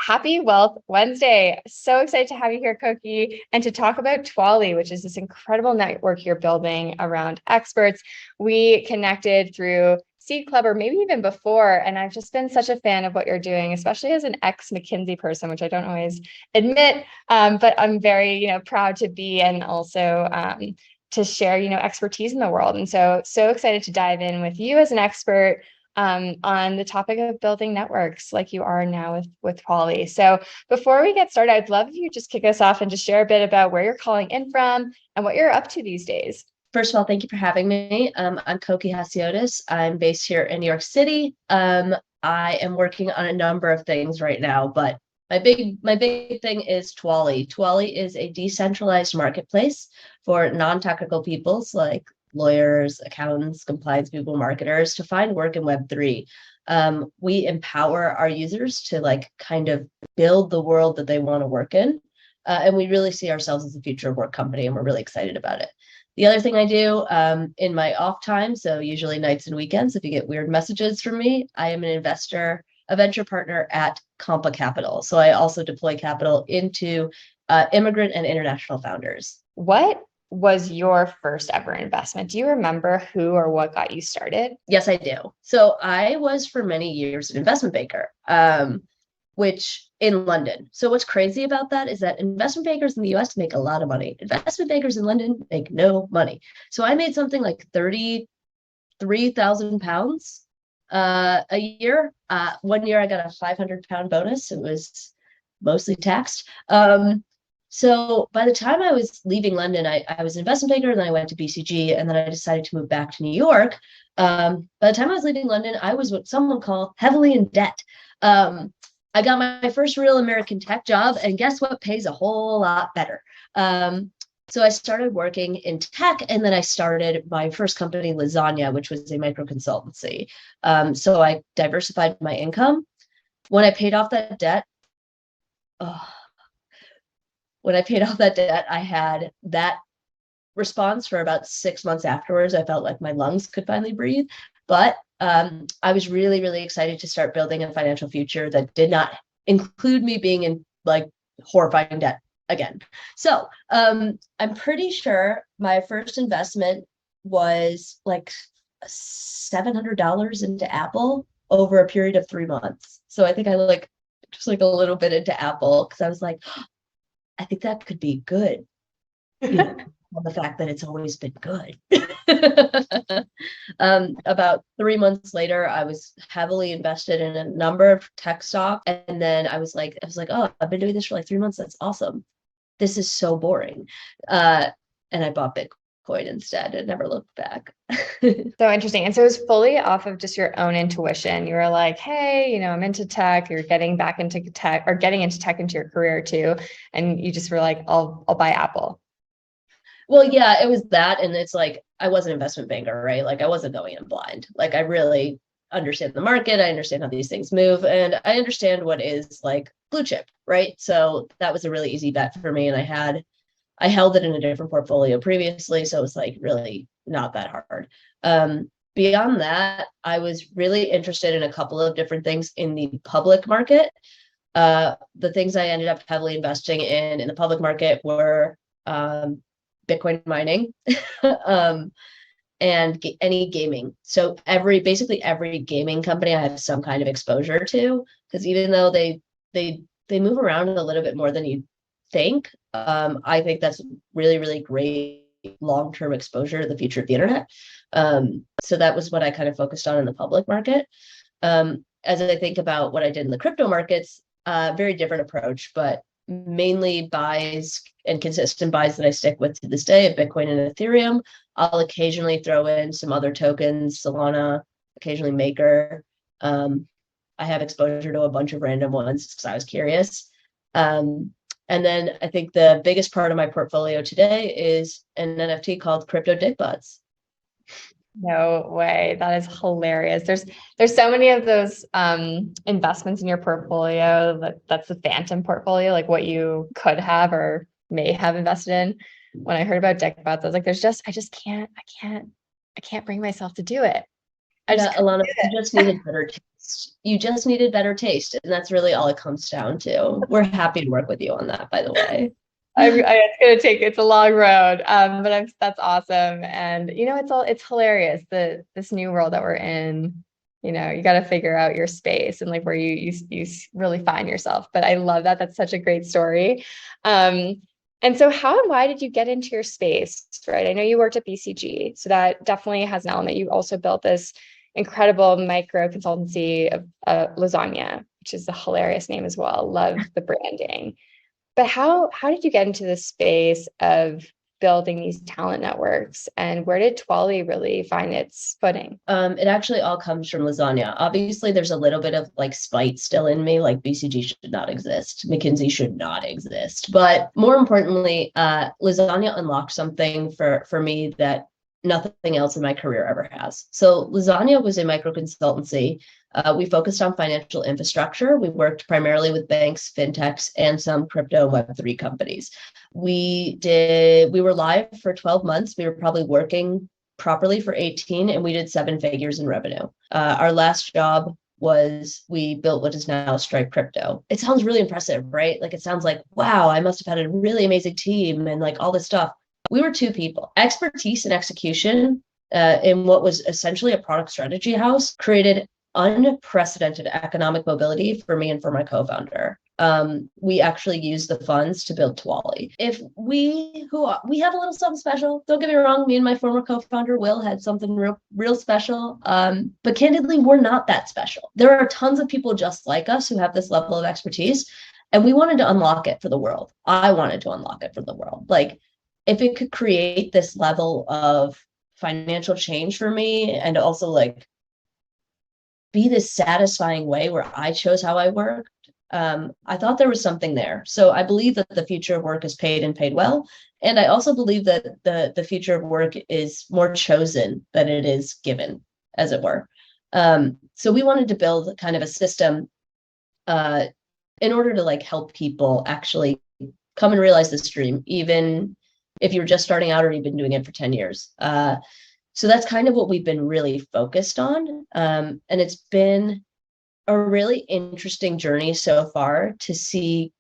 Happy Wealth Wednesday. So excited to have you here, Cokie, and to talk about Twali, which is this incredible network you're building around experts. We connected through Seed Club or maybe even before, and I've just been such a fan of what you're doing, especially as an ex-McKinsey person, which I don't always admit, but I'm very, proud to be and also to share, expertise in the world. And so excited to dive in with you as an expert on the topic of building networks like you are now with Twali. So before we get started, I'd love if you just kick us off and just share a bit about where you're calling in from and what you're up to these days. First of all, thank you for having me. I'm Cokie Hasiotis. I'm based here in New York City. I am working on a number of things right now, but my big thing is Twali. Twali is a decentralized marketplace for non-technical peoples like lawyers, accountants, compliance people, marketers to find work in Web3. We empower our users to kind of build the world that they want to work in. And we really see ourselves as a future of work company, and we're really excited about it. The other thing I do in my off time, so usually nights and weekends, if you get weird messages from me, I am an investor, a venture partner at Compa Capital. So I also deploy capital into immigrant and international founders. What was your first ever investment? Do you remember who or what got you started? Yes, I do. So I was for many years an investment banker, which in London. So what's crazy about that is that investment bankers in the US make a lot of money. Investment bankers in London make no money. So I made something like £33,000 a year. 1 year I got a £500 bonus. It was mostly taxed. So by the time I was leaving London, I was an investment banker, and then I went to BCG, and then I decided to move back to New York. By the time I was leaving London, I was what someone called heavily in debt. I got my first real American tech job, and guess what pays a whole lot better? So I started working in tech, and then I started my first company, Lasagna, which was a micro consultancy. So I diversified my income. When I paid off that debt, I had that response for about 6 months afterwards. I felt like my lungs could finally breathe. But I was really, really excited to start building a financial future that did not include me being in horrifying debt again. So I'm pretty sure my first investment was like $700 into Apple over a period of 3 months. So I think I just a little bit into Apple because I was like, I think that could be good. On the fact that it's always been good. About 3 months later, I was heavily invested in a number of tech stocks. And then I was like, oh, I've been doing this for 3 months. That's awesome. This is so boring. And I bought Bitcoin instead and never looked back. So interesting. And so it was fully off of just your own intuition. You were like, hey, I'm into tech. You're getting back into tech or getting into tech into your career too. And you just were like, I'll buy Apple. Well, yeah, it was that. And it's I was an investment banker, right? I wasn't going in blind. I really understand the market. I understand how these things move. And I understand what is blue chip, right? So that was a really easy bet for me. And I held it in a different portfolio previously. So it's really not that hard. Beyond that, I was really interested in a couple of different things in the public market. The things I ended up heavily investing in the public market were Bitcoin mining, and any gaming. So basically every gaming company I have some kind of exposure to, because even though they move around a little bit more than you think, I think that's really, really great long-term exposure to the future of the internet. So that was what I kind of focused on in the public market. As I think about what I did in the crypto markets, very different approach, but mainly buys and consistent buys that I stick with to this day of Bitcoin and Ethereum. I'll occasionally throw in some other tokens, Solana, occasionally Maker. I have exposure to a bunch of random ones because I was curious. And then I think the biggest part of my portfolio today is an NFT called CryptoDickbutts. No way. That is hilarious. There's so many of those investments in your portfolio that's the phantom portfolio, like what you could have or may have invested in. When I heard about Dickbutts, I was like, I can't bring myself to do it. I just couldn't Alana, do you just needed better taste. You just needed better taste, and that's really all it comes down to. We're happy to work with you on that, by the way. it's gonna take it's a long road, but that's awesome. And it's hilarious this new world that we're in. You got to figure out your space and like where you really find yourself. But I love that. That's such a great story. And so how and why did you get into your space, right? I know you worked at BCG, so that definitely has an element. You also built this incredible micro consultancy of Lasagna, which is a hilarious name as well. Love the branding. But how did you get into the space of building these talent networks, and where did Twali really find its footing? It actually all comes from lasagna. Obviously, there's a little bit of like spite still in me, like BCG should not exist, McKinsey should not exist. But more importantly, lasagna unlocked something for me that nothing else in my career ever has. So lasagna was a micro consultancy. We focused on financial infrastructure. We worked primarily with banks, fintechs, and some crypto Web3 companies. We were live for 12 months. We were probably working properly for 18, and we did 7 figures in revenue. Our last job was we built what is now Stripe Crypto. It sounds really impressive, right? Like it sounds like, wow, I must have had a really amazing team and like all this stuff. We were 2 people. Expertise and execution in what was essentially a product strategy house created unprecedented economic mobility for me and for my co-founder. We actually used the funds to build Twali. If we have a little something special, don't get me wrong, me and my former co-founder Will had something real special. But candidly, we're not that special. There are tons of people just like us who have this level of expertise, and we wanted to unlock it for the world. I wanted to unlock it for the world. Like if it could create this level of financial change for me, and also like be this satisfying way where I chose how I worked, I thought there was something there. So I believe that the future of work is paid and paid well. And I also believe that the future of work is more chosen than it is given, as it were. So we wanted to build kind of a system in order to like help people actually come and realize this dream, even if you're just starting out or you've been doing it for 10 years. So that's kind of what we've been really focused on. And it's been a really interesting journey so far to see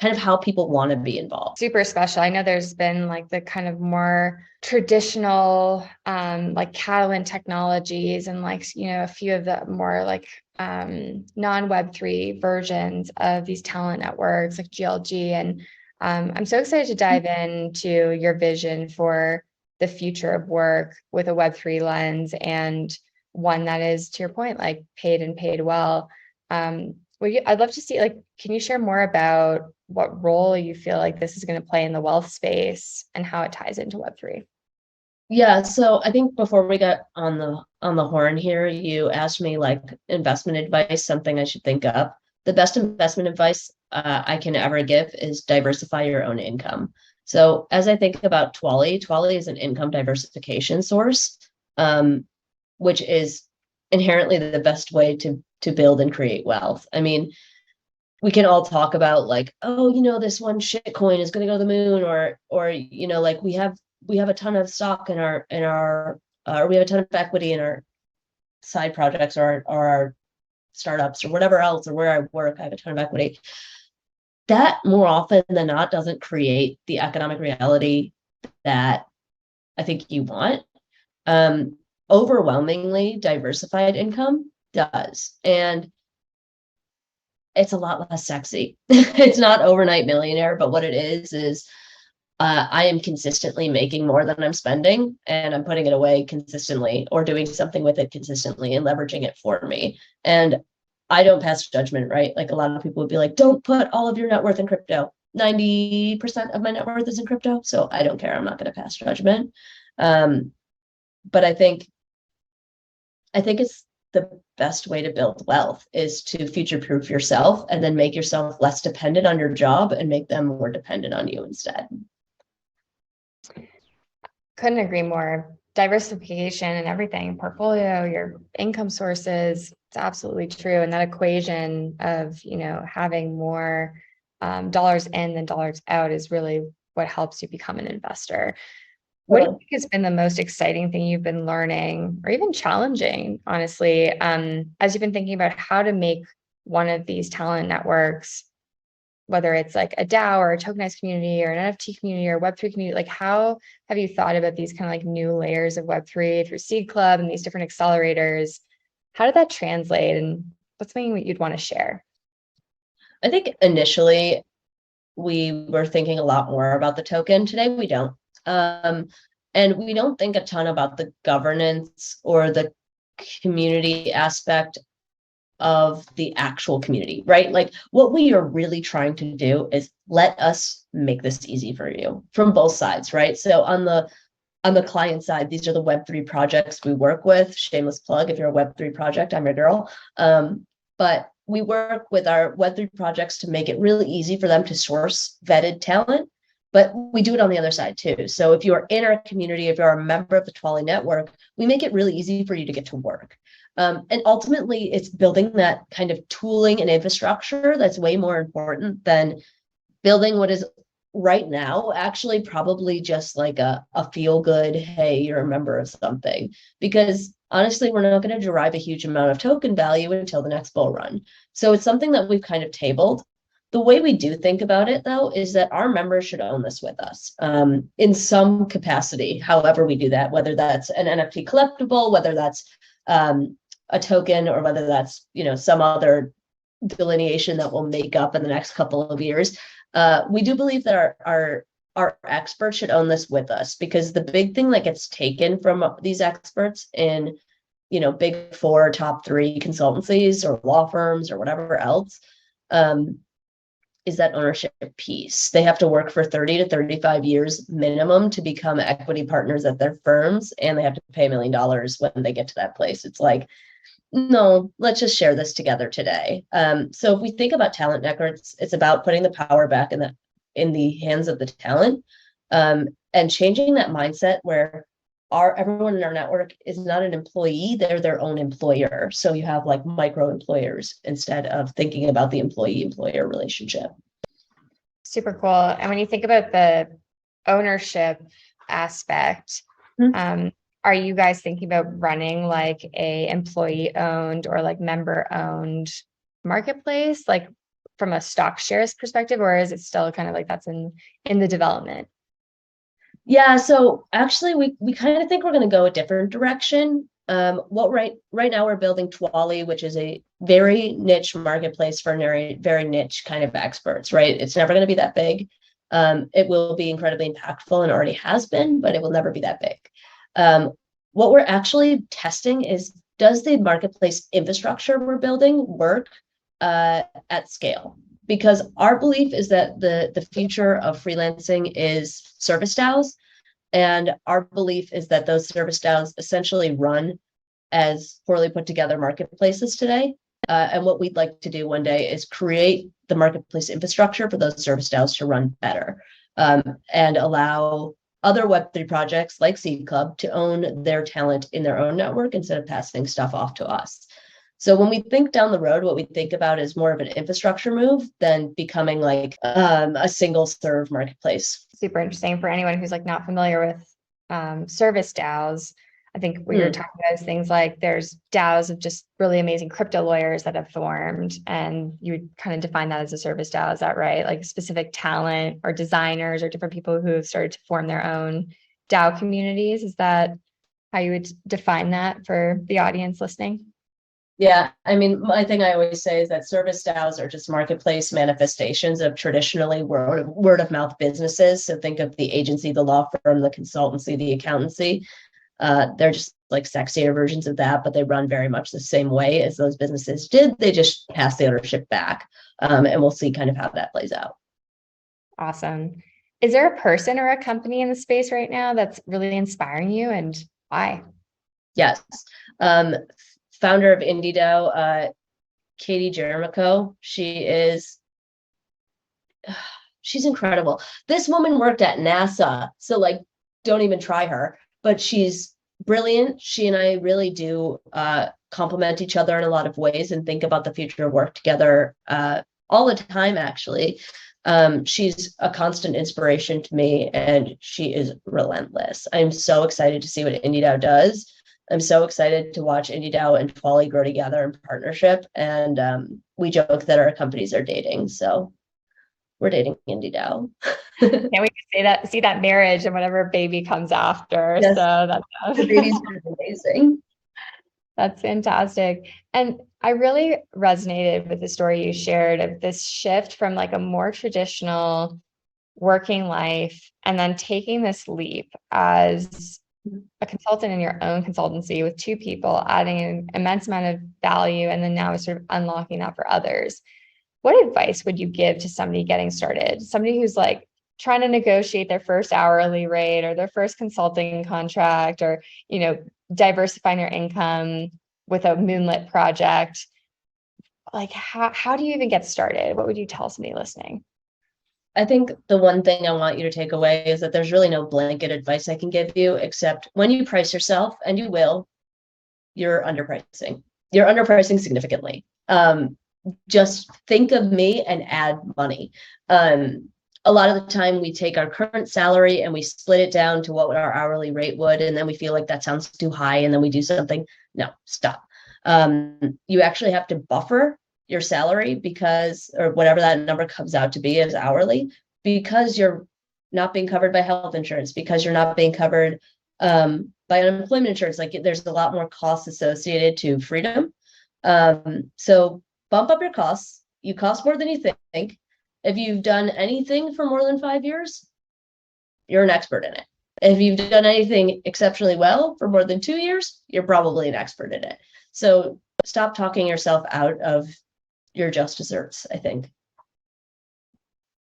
kind of how people want to be involved. Super special. I know there's been like the kind of more traditional like Catalan technologies and like a few of the more like non-Web3 versions of these talent networks like GLG. And I'm so excited to dive into your vision for the future of work with a Web3 lens, and one that is, to your point, like paid and paid well. I'd love to see, like, can you share more about what role you feel like this is going to play in the wealth space and how it ties into Web3? Yeah, so I think before we got on the horn here, you asked me like investment advice, something I should think of. The best investment advice I can ever give is diversify your own income. So as I think about Twali is an income diversification source, which is inherently the best way to build and create wealth. I mean, we can all talk about like, oh, this one shit coin is going to go to the moon, or like we have a ton of stock in our or we have a ton of equity in our side projects or our startups or whatever else, or where I work, I have a ton of equity. That more often than not doesn't create the economic reality that I think you want. Overwhelmingly, diversified income does. And it's a lot less sexy. It's not overnight millionaire, but what it is I am consistently making more than I'm spending, and I'm putting it away consistently or doing something with it consistently and leveraging it for me. And I don't pass judgment, right? Like a lot of people would be like, don't put all of your net worth in crypto. 90% of my net worth is in crypto. So I don't care. I'm not going to pass judgment. But I think it's the best way to build wealth is to future-proof yourself and then make yourself less dependent on your job and make them more dependent on you instead. Couldn't agree more. Diversification and everything, portfolio, your income sources, it's absolutely true. And that equation of, having more dollars in than dollars out is really what helps you become an investor. What do you think has been the most exciting thing you've been learning, or even challenging, honestly, as you've been thinking about how to make one of these talent networks, whether it's like a DAO or a tokenized community or an NFT community or Web3 community, like how have you thought about these kind of like new layers of Web3 through Seed Club and these different accelerators? How did that translate, and what's something that you'd want to share? I think initially we were thinking a lot more about the token. Today we don't. And we don't think a ton about the governance or the community aspect of the actual community, right? Like what we are really trying to do is let us make this easy for you from both sides, right? So on the client side, these are the Web3 projects we work with. Shameless plug, if you're a Web3 project, I'm your girl. But we work with our Web3 projects to make it really easy for them to source vetted talent, but we do it on the other side too. So if you're in our community, if you're a member of the Twali network, we make it really easy for you to get to work. And ultimately, it's building that kind of tooling and infrastructure that's way more important than building what is right now actually probably just like a feel good, hey, you're a member of something. Because honestly, we're not going to derive a huge amount of token value until the next bull run. So it's something that we've kind of tabled. The way we do think about it, though, is that our members should own this with us in some capacity, however we do that, whether that's an NFT collectible, whether that's a token, or whether that's, you know, some other delineation that we'll make up in the next couple of years. We do believe that our experts should own this with us, because the big thing that gets taken from these experts in, you know, big four, top three consultancies or law firms or whatever else, is that ownership piece. They have to work for 30 to 35 years minimum to become equity partners at their firms, and they have to pay $1 million when they get to that place. It's like, no, let's just share this together today. So if we think about talent networks, it's about putting the power back in the hands of the talent, and changing that mindset where everyone in our network is not an employee, they're their own employer. So you have like micro employers instead of thinking about the employee-employer relationship. Super cool. And when you think about the ownership aspect, are you guys thinking about running like a employee owned or like member owned marketplace, like from a stock shares perspective, or is it still kind of like that's in the development? Yeah, so actually we kind of think we're going to go a different direction. Right now we're building Twali, which is a very niche marketplace for very niche kind of experts, right? It's never going to be that big. It will be incredibly impactful and already has been, but it will never be that big. What we're actually testing is, does the marketplace infrastructure we're building work at scale? Because our belief is that the future of freelancing is service DAOs. And our belief is that those service DAOs essentially run as poorly put together marketplaces today. And what we'd like to do one day is create the marketplace infrastructure for those service DAOs to run better, and allow other Web3 projects like Seed Club to own their talent in their own network instead of passing stuff off to us. So when we think down the road, what we think about is more of an infrastructure move than becoming like a single serve marketplace. Super interesting for anyone who's like not familiar with service DAOs. I think what you're talking about is things like there's DAOs of just really amazing crypto lawyers that have formed, and you would kind of define that as a service DAO. Is that right? Like specific talent or designers or different people who have started to form their own DAO communities. Is that how you would define that for the audience listening? Yeah, I mean, my thing I always say is that service DAOs are just marketplace manifestations of traditionally word of mouth businesses. So think of the agency, the law firm, the consultancy, the accountancy. They're just like sexier versions of that, but they run very much the same way as those businesses did. They just pass the ownership back, and we'll see kind of how that plays out. Awesome. Is there a person or a company in the space right now that's really inspiring you, and why? Yes. Founder of IndieDAO, Katie Jeremico. She's incredible. This woman worked at NASA, so like, don't even try her, but she's brilliant. She and I really do complement each other in a lot of ways and think about the future of work together all the time, actually. She's a constant inspiration to me, and she is relentless. I'm so excited to see what IndieDAO does. I'm so excited to watch IndieDAO and Twali grow together in partnership. And we joke that our companies are dating. So we're dating IndieDAO. Can't wait to see that marriage and whatever baby comes after. Yes, So the baby's amazing. that's fantastic. And I really resonated with the story you shared of this shift from like a more traditional working life and then taking this leap as a consultant in your own consultancy with two people, adding an immense amount of value, and then now sort of unlocking that for others. What advice would you give to somebody getting started? Somebody who's like trying to negotiate their first hourly rate or their first consulting contract, or, diversifying their income with a moonlit project. Like, how do you even get started? What would you tell somebody listening? I think the one thing I want you to take away is that there's really no blanket advice I can give you, except when you price yourself, and you will, you're underpricing. You're underpricing significantly. Just think of me and add money. A lot of the time we take our current salary and we split it down to what our hourly rate would, and then we feel like that sounds too high, and then we do something. No, stop. You actually have to buffer your salary or whatever that number comes out to be as hourly, because you're not being covered by health insurance, because you're not being covered by unemployment insurance. Like, there's a lot more costs associated to freedom. So bump up your costs. You cost more than you think. If you've done anything for more than 5 years, you're an expert in it. If you've done anything exceptionally well for more than 2 years, you're probably an expert in it. So stop talking yourself out of your just desserts, I think.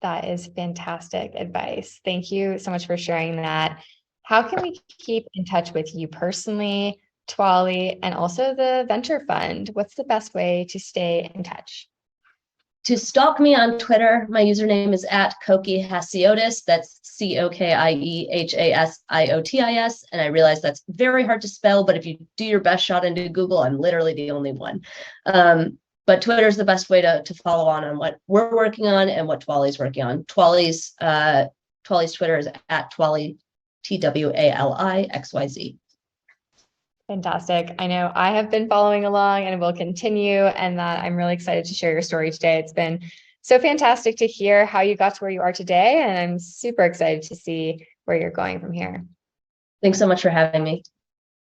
That is fantastic advice. Thank you so much for sharing that. How can we keep in touch with you personally, Twali, and also the venture fund? What's the best way to stay in touch? To stalk me on Twitter, my username is @Cokie Hasiotis. That's COKIEHASIOTIS. And I realize that's very hard to spell, but if you do your best shot into Google, I'm literally the only one. But Twitter is the best way to follow on what we're working on and what Twali's working on. Twali's Twitter is @Twali, TWALIXYZ. Fantastic. I know I have been following along and will continue, and that I'm really excited to share your story today. It's been so fantastic to hear how you got to where you are today, and I'm super excited to see where you're going from here. Thanks so much for having me.